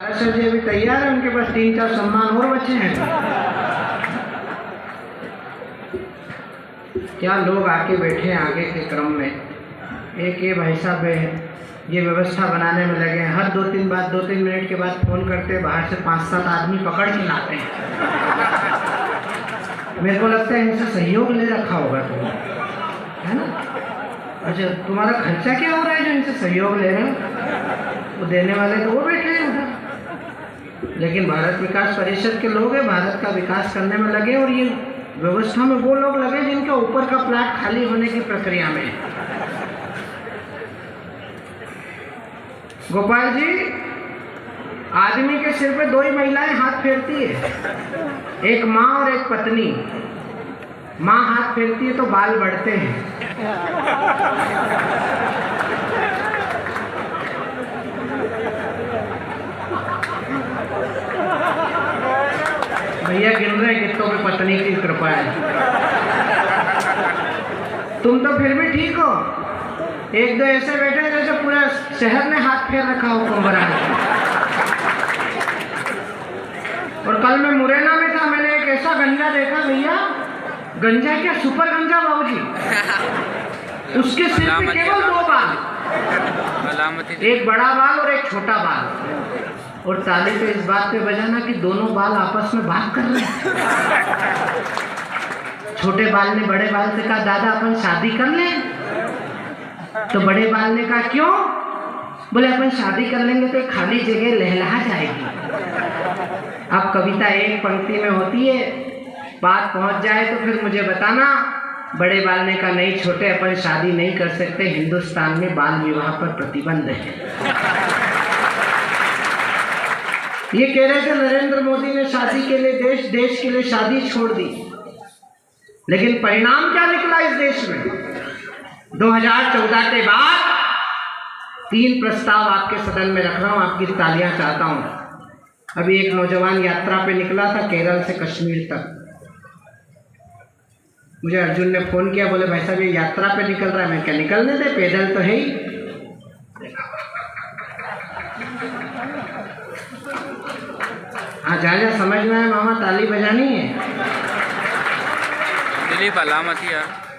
Sir जी अभी तैयार है, उनके पास 3-4 सम्मान और बचे हैं। क्या लोग आके बैठे हैं आगे के क्रम में। एक ये भाई साहब ये व्यवस्था बनाने में लगे हैं। हर 2-3 मिनट के बाद फ़ोन करते हैं, बाहर से 5-7 आदमी पकड़ के लाते हैं। मेरे को लगता है इनसे सहयोग ले रखा होगा तुम, है ना? अच्छा, तुम्हारा खर्चा क्या हो रहा है जो इनसे सहयोग ले रहे हो? वो देने वाले तो वो बैठे हैं उधर। लेकिन भारत विकास परिषद के लोग हैं, भारत का विकास करने में लगे, और ये व्यवस्था में वो लोग लगे जिनके ऊपर का प्लाट खाली होने की प्रक्रिया में है। गोपाल जी, आदमी के सिर पे 2 ही महिलाएं हाथ फेरती है, एक माँ और एक पत्नी। माँ हाथ फेरती है तो बाल बढ़ते हैं। भैया गिन रहे कितों पे पत्नी की कृपा है। तुम तो फिर भी ठीक हो। 1-2 ऐसे बैठे जैसे पूरा शहर ने हाथ फेर रखा हो कुंभरा। और कल मैं मुरैना में था, मैंने एक ऐसा गंजा देखा भैया, गंजा क्या, सुपर गंजा बाबूजी। उसके सिर पे केवल 2 बाल, एक बड़ा बाल और एक छोटा बाल। और ताली पे इस बात पे बजाना कि दोनों बाल आपस में बात कर रहे हैं। छोटे बाल ने बड़े बाल से कहा, दादा अपन शादी कर लें? तो बड़े बाल ने कहा, क्यों? बोले अपन शादी कर लेंगे तो खाली जगह लहलहा जाएगी। अब कविता एक पंक्ति में होती है, बात पहुंच जाए तो फिर मुझे बताना। बड़े बाल ने कहा, नहीं छोटे, अपन शादी नहीं कर सकते, हिंदुस्तान में बाल विवाह पर प्रतिबंध है। ये कह रहे थे नरेंद्र मोदी ने शादी के लिए देश के लिए शादी छोड़ दी, लेकिन परिणाम क्या निकला इस देश में? 2014 के बाद 3 प्रस्ताव आपके सदन में रख रहा हूं, आपकी तालियां चाहता हूं। अभी एक नौजवान यात्रा पे निकला था केरल से कश्मीर तक। मुझे अर्जुन ने फोन किया, बोले भाई साहब ये यात्रा पे निकल रहा है। मैं क्या, निकलने दे, पैदल तो है ही। हाँ जा समझ में है मामा, ताली बजानी है। दिलीप अलामती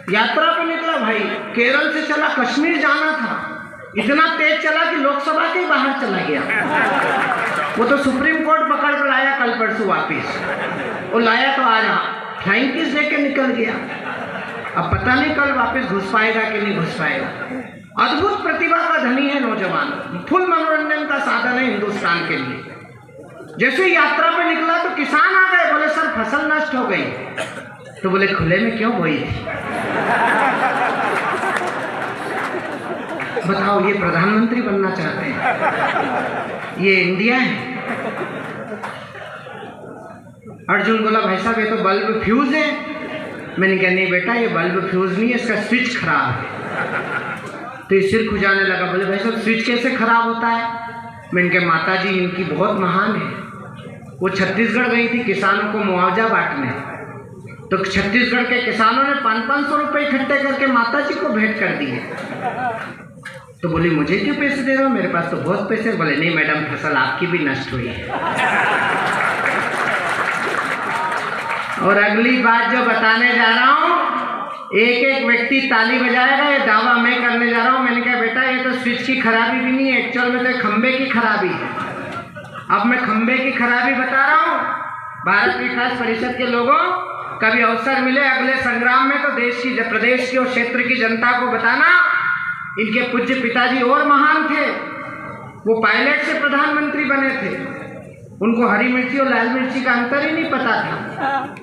यात्रा पे निकला भाई, केरल से चला, कश्मीर जाना था। इतना तेज चला कि लोकसभा के बाहर चला गया। वो तो सुप्रीम कोर्ट पकड़ कर लाया कल परसों वापिस। वो लाया तो आज फ्लाइंग किस लेके निकल गया। अब पता नहीं कल वापस घुस पाएगा कि नहीं घुस पाएगा। अद्भुत प्रतिभा का धनी है नौजवान, फुल मनोरंजन का साधन है हिंदुस्तान के लिए। जैसे यात्रा पे निकला तो किसान आ गए, बोले सर फसल नष्ट हो गई। तो बोले खुले में क्यों बोई थी? बताओ, ये प्रधानमंत्री बनना चाहते हैं? ये इंडिया है? अर्जुन बोला भाई साहब ये तो बल्ब फ्यूज है। मैंने कहा नहीं बेटा, ये बल्ब फ्यूज नहीं है, इसका स्विच खराब है। तो ये सिर खुजाने लगा, बोले भाई साहब स्विच कैसे खराब होता है? मैंने कहा माता जी इनकी बहुत महान है। वो छत्तीसगढ़ गई थी किसानों को मुआवजा बांटने, तो छत्तीसगढ़ के किसानों ने 500-500 रुपये इकट्ठे करके माता जी को भेंट कर दिए। तो बोली मुझे क्यों पैसे दे रहे हो, मेरे पास तो बहुत पैसे। बोले नहीं मैडम, फसल आपकी भी नष्ट हुई है। और अगली बात जो बताने जा रहा हूँ, एक व्यक्ति ताली बजाएगा, ये दावा मैं करने जा रहा हूँ। मैंने कहा बेटा ये तो स्विच की खराबी भी नहीं है, एक्चुअल में तो खंबे की खराबी है। अब मैं खंबे की खराबी बता रहा हूँ। भारत विकास परिषद के लोगों, कभी अवसर मिले अगले संग्राम में तो देश की, प्रदेश की और क्षेत्र की जनता को बताना, इनके पूज्य पिताजी और महान थे। वो पायलट से प्रधानमंत्री बने थे, उनको हरी मिर्ची और लाल मिर्ची का अंतर ही नहीं पता था।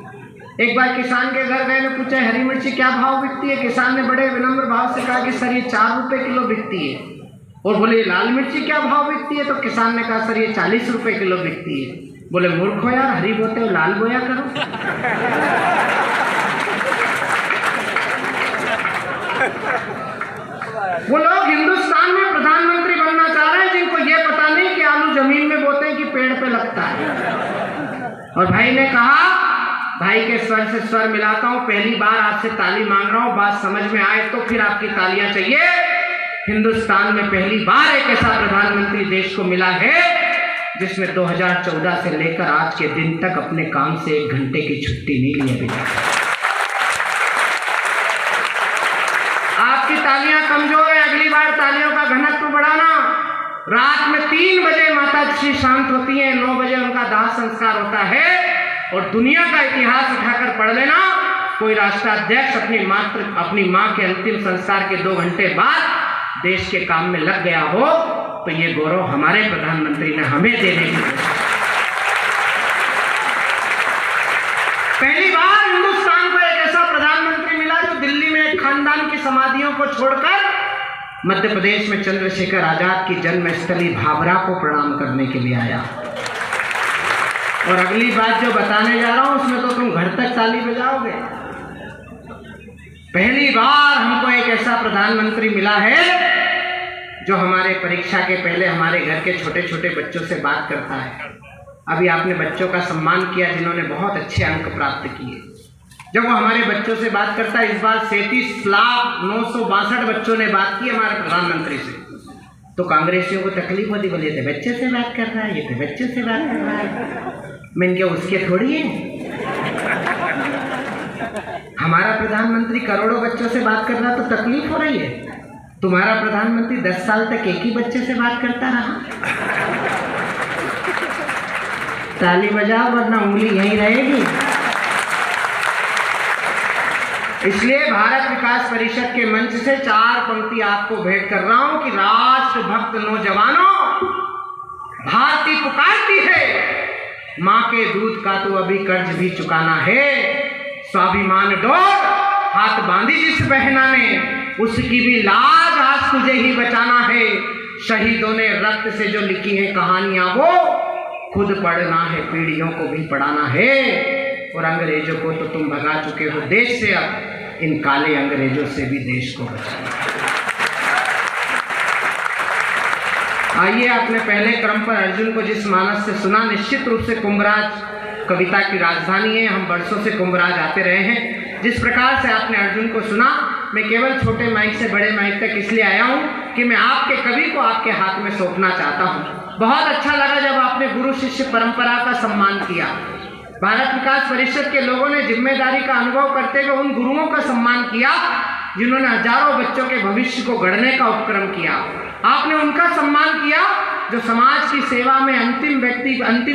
एक बार किसान के घर गए, ने पूछा हरी मिर्ची क्या भाव बिकती है? किसान ने बड़े विनम्र भाव से कहा कि सर ये 4 रुपये किलो बिकती है। और बोले लाल मिर्ची क्या भाव बिकती है? तो किसान ने कहा सर ये 40 रुपये किलो बिकती है। बोले मूर्ख हो यार, हरी बोते हो लाल बोया करो। वो लोग हिंदुस्तान में प्रधानमंत्री बनना चाह रहे हैं जिनको ये पता नहीं कि आलू जमीन में बोते हैं कि पेड़ पे लगता है। और भाई ने कहा, भाई के स्वर से स्वर मिलाता हूं, पहली बार आपसे ताली मांग रहा हूं, बात समझ में आए तो फिर आपकी तालियां चाहिए। हिंदुस्तान में पहली बार एक ऐसा प्रधानमंत्री देश को मिला है जिसमें 2014 से लेकर आज के दिन तक अपने काम से 1 घंटे की छुट्टी नहीं ली अभी तक। आपकी तालियां कमजोर है, अगली बार तालियों का घनत्व बढ़ाना। रात में 3 बजे माता श्री शांत होती हैं, 9 बजे उनका दाह संस्कार होता है। और दुनिया का इतिहास उठाकर पढ़ लेना, कोई राष्ट्राध्यक्ष अपनी माँ के अंतिम संस्कार के 2 घंटे बाद देश के काम में लग गया हो तो ये गौरव हमारे प्रधानमंत्री ने हमें देने की कोशिश। पहली बार हिंदुस्तान को एक ऐसा प्रधानमंत्री मिला जो दिल्ली में एक खानदान की समाधियों को छोड़कर मध्य प्रदेश में चंद्रशेखर आजाद की जन्मस्थली भाभरा को प्रणाम करने के लिए आया। और अगली बात जो बताने जा रहा हूं उसमें तो तुम घर तक ताली बजाओगे। पहली बार हमको एक ऐसा प्रधानमंत्री मिला है जो हमारे परीक्षा के पहले हमारे घर के छोटे छोटे बच्चों से बात करता है। अभी आपने बच्चों का सम्मान किया जिन्होंने बहुत अच्छे अंक प्राप्त किए। जब वो हमारे बच्चों से बात करता है, इस बार 37,962 बच्चों ने बात की हमारे प्रधानमंत्री से, तो कांग्रेसियों को तकलीफ होती, बोले थे बच्चे से बात कर रहा है, ये तो बच्चे से बात कर रहा है। मैंने क्या उसके थोड़ी है, हमारा प्रधानमंत्री करोड़ों बच्चों से बात कर रहा तो तकलीफ हो रही है। तुम्हारा प्रधानमंत्री 10 साल तक एक ही बच्चे से बात करता रहा। ताली बजाओ वरना उंगली यहीं रहेगी। इसलिए भारत विकास परिषद के मंच से 4 पंक्ति आपको भेंट कर रहा हूं कि राष्ट्रभक्त नौजवानों, भारती पुकारती है, मां के दूध का तो अभी कर्ज भी चुकाना है। स्वाभिमान डोर हाथ बांधी जिस बहना ने, उसकी भी लाज आज तुझे ही बचाना है। शहीदों ने रक्त से जो लिखी है कहानियां वो खुद पढ़ना है, पीढ़ियों को भी पढ़ाना है। और अंग्रेजों को तो तुम भगा चुके हो देश से, अब इन काले अंग्रेजों से भी देश को बचाना। आइए, आपने पहले क्रम पर अर्जुन को जिस मानस से सुना, निश्चित रूप से कुंभराज कविता की राजधानी है। हम बरसों से कुंभराज आते रहे हैं। जिस प्रकार से आपने अर्जुन को सुना, मैं केवल छोटे माइक से बड़े माइक तक इसलिए आया हूँ कि मैं आपके कवि को आपके हाथ में सौंपना चाहता हूँ। बहुत अच्छा लगा जब आपने गुरु शिष्य परंपरा का सम्मान किया। भारत विकास परिषद के लोगों ने जिम्मेदारी का अनुभव करते हुए उन गुरुओं का सम्मान किया जिन्होंने हजारों बच्चों के भविष्य को गढ़ने का उपक्रम किया। आपने उनका सम्मान किया जो समाज की सेवा में अंतिम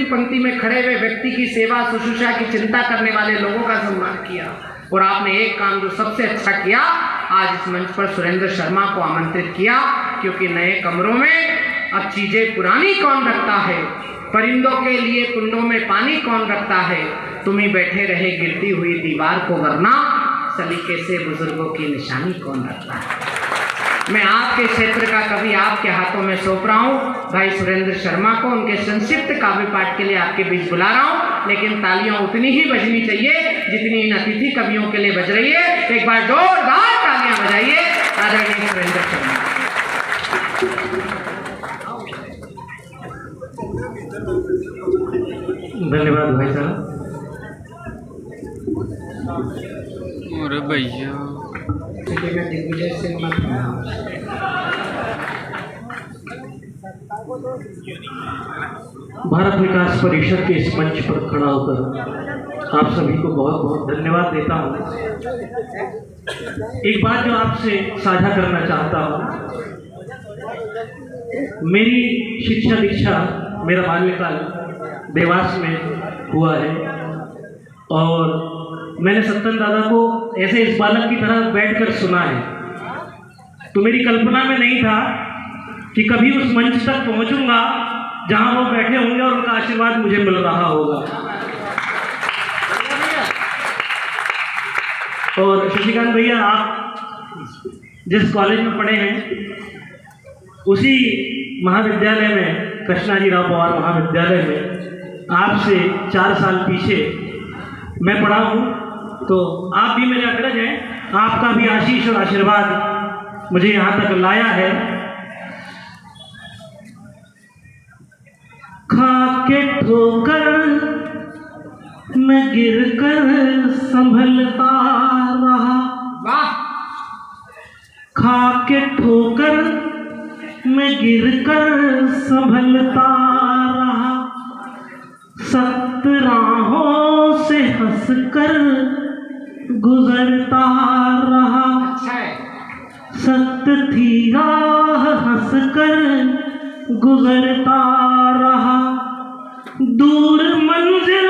पंक्ति में खड़े हुए व्यक्ति की सेवा शुश्रूषा की चिंता करने वाले लोगों का सम्मान किया। और आपने एक काम जो सबसे अच्छा किया, आज इस मंच पर सुरेंद्र शर्मा को आमंत्रित किया, क्योंकि नए कमरों में अब चीजें पुरानी कौन रखता है, परिंदों के लिए कुंडों में पानी कौन रखता है, तुम ही बैठे रहे गिरती हुई दीवार को, वरना सलीके से बुजुर्गों की निशानी कौन रखता है। मैं आपके क्षेत्र का कवि आपके हाथों में सौंप रहा हूँ भाई सुरेंद्र शर्मा को। उनके संक्षिप्त काव्य पाठ के लिए आपके बीच बुला रहा हूँ, लेकिन तालियां उतनी ही बजनी चाहिए जितनी इन अतिथि कवियों के लिए बज रही है। एक बार जोरदार तालियां बजाइए आदरणीय सुरेंद्र शर्मा। धन्यवाद भाई साहब। अरे भैया दिग्विजय सिंह मत भारत विकास परिषद के इस मंच पर खड़ा होकर आप सभी को बहुत बहुत धन्यवाद देता हूँ। एक बात जो आपसे साझा करना चाहता हूँ, मेरी शिक्षा दीक्षा, मेरा बाल्यकाल देवास में हुआ है और मैंने सत्तन दादा को ऐसे इस बालक की तरह बैठकर सुना है, तो मेरी कल्पना में नहीं था कि कभी उस मंच तक पहुंचूंगा जहां वो बैठे होंगे और उनका आशीर्वाद मुझे मिल रहा होगा। और शशिकांत भैया, आप जिस कॉलेज में पढ़े हैं उसी महाविद्यालय में, कृष्णाजीराव पवार महाविद्यालय में आपसे 4 साल पीछे मैं पढ़ा हूँ। तो आप भी मेरे अग्रज हैं, आपका भी आशीष और आशीर्वाद मुझे यहाँ तक लाया है। खा के ठोकर मैं गिरकर संभलता रहा, वाह, खा के ठोकर मैं गिरकर संभलता रहा, वक्त राहों से हंसकर गुजरता रहा। अच्छा है। सख्त थी राह हंसकर गुजरता रहा। दूर मंजिल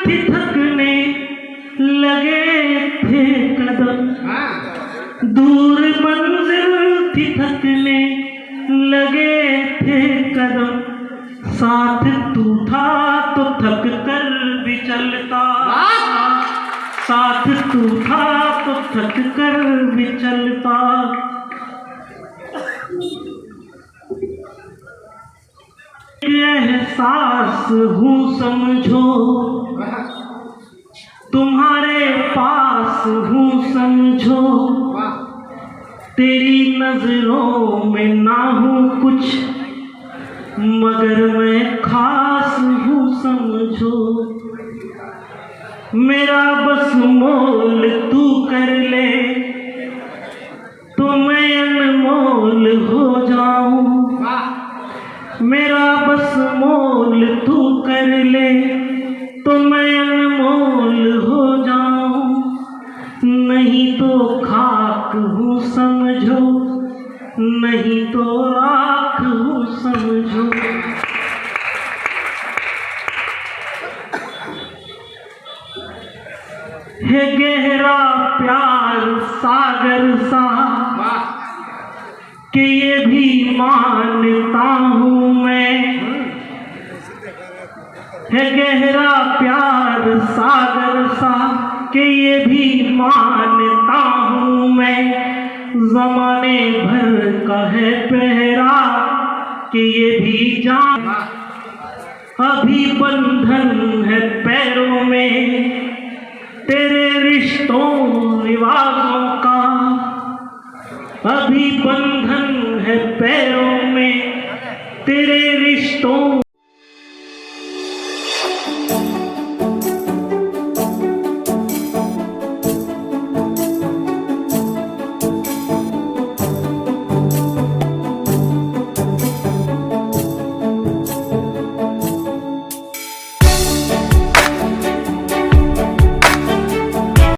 थी थकने लगे थे कदम। हाँ। दूर मंजिल थी थकने लगे थे कदम। साथ तू था तो थक कर भी चलता। साथ तू था तो थक कर भी चलता। एहसास हूँ समझो, तुम्हारे पास हूँ समझो। तेरी नजरों में ना हूँ कुछ, मगर मैं खास हूँ समझो। मेरा बस मोल तू कर ले तो मैं अनमोल हो जाऊं। मेरा बस मोल तू कर ले तो मैं अनमोल हो जाऊं। नहीं तो खाक हूँ समझो, नहीं तो राख हूँ समझो। है गहरा प्यार सागर सा कि ये भी मानता हूँ मैं। है गहरा प्यार सागर सा कि ये भी मानता हूँ मैं। ज़माने भर का है पहरा कि ये भी जान। अभी बंधन है पैरों में तेरे रिश्तों रिवाजों का। अभी बंधन है पैरों में तेरे रिश्तों